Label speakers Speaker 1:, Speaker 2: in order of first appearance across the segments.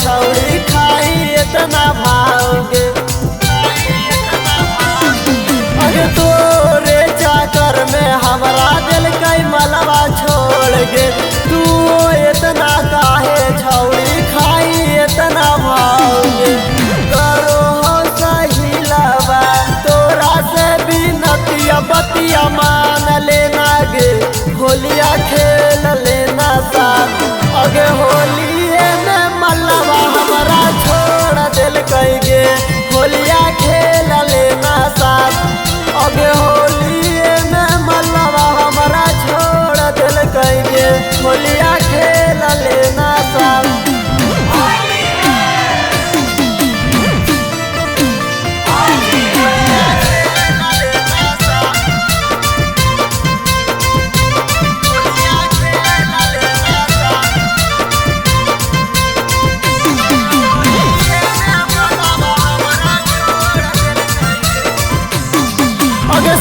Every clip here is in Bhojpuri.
Speaker 1: छौड़ी खाई इतना भाओगे। अरे तोरे चाकर में हमरा दिल कई मलबा छोड़ गे। तू इतना काहे छौड़ी खाई इतना भाओगे। करो हो सही लबा तोरा से भी नतिया बतिया मान लेना गे। होलिया खेल लेना साथ अगे होलिए में मलबा हमरा छोड़ दिल कई गे। होलिया खेल लेना साथ अगे होलिए में मलबा हमरा छोड़ दिल कई गे। होलिया खेल लेना साथ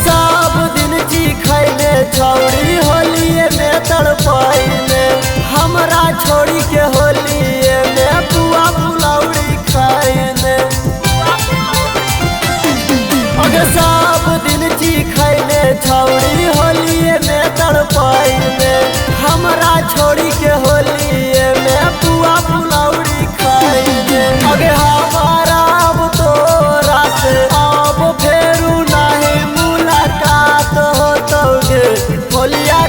Speaker 1: सब दिन जी खैले छौड़ी होलिए में तड़पाइले। हमरा छोड़ी के होलिए में पुआ पुलौड़ी खाइले। अगर सब दिन जी खैले छौड़ी होलिए में तड़पाइले। हमरा छोड़ी के होलिए में पुआ पुलौड़ी खाइले। अगे हमारा अब तोरा से अब फेरू नहीं मुलाकात होतोगे। होलिया